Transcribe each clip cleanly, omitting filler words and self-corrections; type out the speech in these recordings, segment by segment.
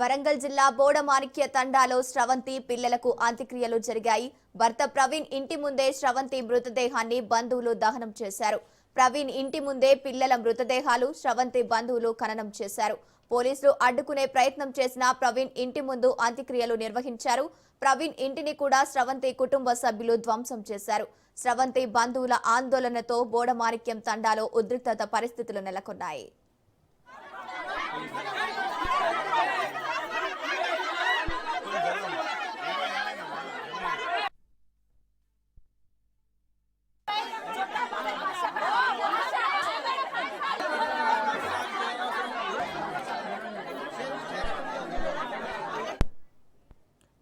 వరంగల్ జిల్లా బోడమాణిక్య తండాలో స్రవంతి పిల్లలకు అంత్యక్రియలు జరిగాయి. భర్త ప్రవీణ్ ఇంటి ముందే స్రవంతి మృతదేహాన్ని బంధువులు దహనం చేశారు. ప్రవీణ్ ఇంటి ముందే పిల్లల మృతదేహాలు స్రవంతి బంధువులు ఖననం చేశారు. పోలీసులు అడ్డుకునే ప్రయత్నం చేసినా ప్రవీణ్ ఇంటి ముందు అంత్యక్రియలు నిర్వహించారు. ప్రవీణ్ ఇంటిని కూడా స్రవంతి కుటుంబ సభ్యులు ధ్వంసం చేశారు. స్రవంతి బంధువుల ఆందోళనతో బోడమాణిక్యం తండాలో ఉద్రిక్తత పరిస్థితులు నెలకొన్నాయి.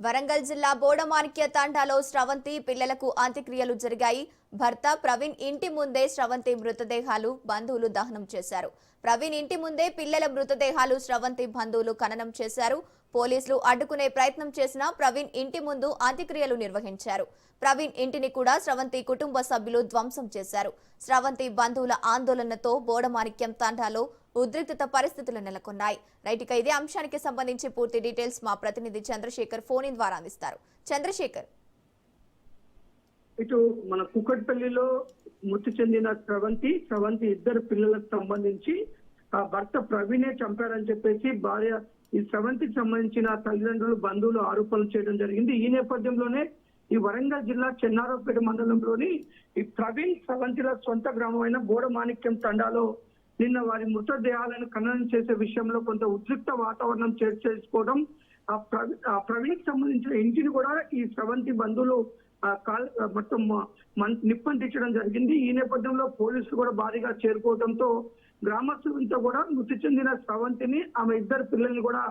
వరంగల్ జిల్లా బోడమాణిక్య తండాలో స్రవంతి పిల్లలకు అంత్యక్రియలు జరిగాయి. భర్త ప్రవీణ్ ఇంటి ముందే స్రవంతి మృతదేహాలు బంధువులు దహనం చేశారు. ప్రవీణ్ ఇంటి ముందే పిల్లల మృతదేహాలు స్రవంతి బంధువులు ఖననం చేశారు. పోలీసులు అడ్డుకునే ప్రయత్నం చేసినా ప్రవీణ్ ఇంటి ముందు అంత్యక్రియలు నిర్వహించారు. ప్రవీణ్ ఇంటిని కూడా స్రవంతి కుటుంబ సభ్యులు ధ్వంసం చేశారు. స్రవంతి బంధువుల ఆందోళనతో బోడమాణిక్యం తండాలో ఉద్రిక్తత పరిస్థితులు నెలకొన్నాయి. రైట్, ఇదే అంశానికి సంబంధించి పూర్తి డీటెయిల్స్ మా ప్రతినిధి చంద్రశేఖర్ ఫోన్ ఇన్ ద్వారా అందిస్తారు. చంద్రశేఖర్, ఇటు మన కుక్కట్పల్లిలో మృతి చెందిన స్రవంతి ఇద్దరు పిల్లలకు సంబంధించి ఆ భర్త ప్రవీణే చంపారని చెప్పేసి భార్య ఈ స్రవంతికి సంబంధించిన తల్లిదండ్రులు బంధువులు ఆరోపణలు చేయడం జరిగింది. ఈ నేపథ్యంలోనే ఈ వరంగల్ జిల్లా చెన్నారావుపేట మండలంలోని ఈ ప్రవీణ్ స్రవంతిల సొంత గ్రామమైన బోడమాణిక్యం తండాలో నిన్న వారి మృతదేహాలను ఖననం చేసే విషయంలో కొంత ఉద్రిక్త వాతావరణం చేసుకోవడం, ఆ ప్రవీణ్ సంబంధించిన ఇంటిని కూడా ఈ స్రవంతి బంధువులు మొత్తం నిప్పంటించడం జరిగింది. ఈ నేపథ్యంలో పోలీసులు కూడా భారీగా చేరుకోవడంతో గ్రామస్తులంతా కూడా మృతి చెందిన స్రవంతిని ఆమె ఇద్దరు పిల్లల్ని కూడా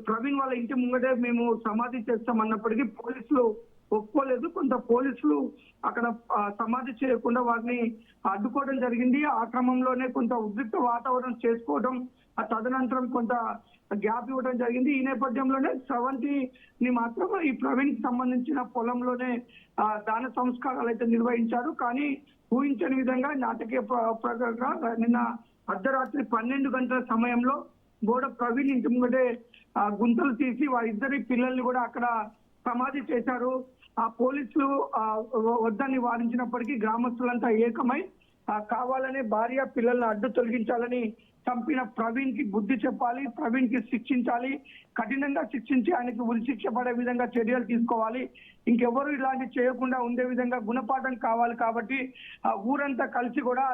ప్రవీణ్ వాళ్ళ ఇంటి ముంగటే మేము సమాధి చేస్తామన్నప్పటికీ పోలీసులు ఒప్పుకోలేదు. కొంత పోలీసులు అక్కడ సమాధి చేయకుండా వారిని అడ్డుకోవడం జరిగింది. ఆ క్రమంలోనే కొంత ఉద్రిక్త వాతావరణం చేసుకోవడం, ఆ తదనంతరం కొంత గ్యాప్ ఇవ్వడం జరిగింది. ఈ నేపథ్యంలోనే స్రవంతిని మాత్రం ఈ ప్రవీణ్ కి సంబంధించిన పొలంలోనే దాన సంస్కారాలు అయితే నిర్వహించారు. కానీ ఊహించని విధంగా నాటకీయ ప్రకారంగా నిన్న అర్ధరాత్రి 12 గంటల సమయంలో బోడ ప్రవీణ్ ఇంటి ముంగటే గుంతలు తీసి వారిద్దరి పిల్లల్ని కూడా అక్కడ సమాధి చేశారు. ఆ పోలీసులు వద్దని వారించినప్పటికీ గ్రామస్తులంతా ఏకమై కావాలనే భార్య పిల్లల్ని అడ్డు తొలగించాలని చంపిన ప్రవీణ్ కి బుద్ధి చెప్పాలి, ప్రవీణ్ కి శిక్షించాలి, కఠినంగా శిక్షించి ఆయనకి ఉరి శిక్ష పడే విధంగా చర్యలు తీసుకోవాలి, ఇంకెవరు ఇలాంటి చేయకుండా ఉండే విధంగా గుణపాఠం కావాలి. కాబట్టి ఆ ఊరంతా కలిసి కూడా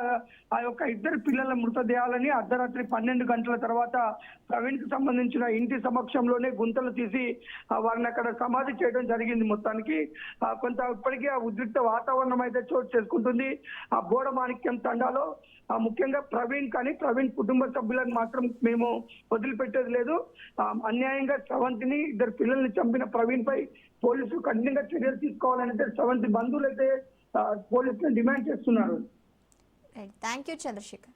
ఆ యొక్క ఇద్దరు పిల్లల మృతదేహాలని అర్ధరాత్రి 12 గంటల తర్వాత ప్రవీణ్ కి సంబంధించిన ఇంటి సమక్షంలోనే గుంతలు తీసి వారిని అక్కడ సమాధి చేయడం జరిగింది. మొత్తానికి కొంత ఇప్పటికీ ఆ ఉద్రిక్త వాతావరణం అయితే చోటు చేసుకుంటుంది ఆ బోడమాణిక్యం తండాలో. ముఖ్యంగా ప్రవీణ్ కానీ ప్రవీణ్ కుటుంబ సభ్యులకు మాత్రం మేము వదిలిపెట్టేది లేదు. అన్యాయంగా స్రవంతిని ఇద్దరు పిల్లల్ని చంపిన ప్రవీణ్ పై పోలీసులు కఠినంగా చర్యలు తీసుకోవాలని స్రవంతి బంధువులు అయితే పోలీసులు డిమాండ్ చేస్తున్నారు. Thank you Chandrasekhar.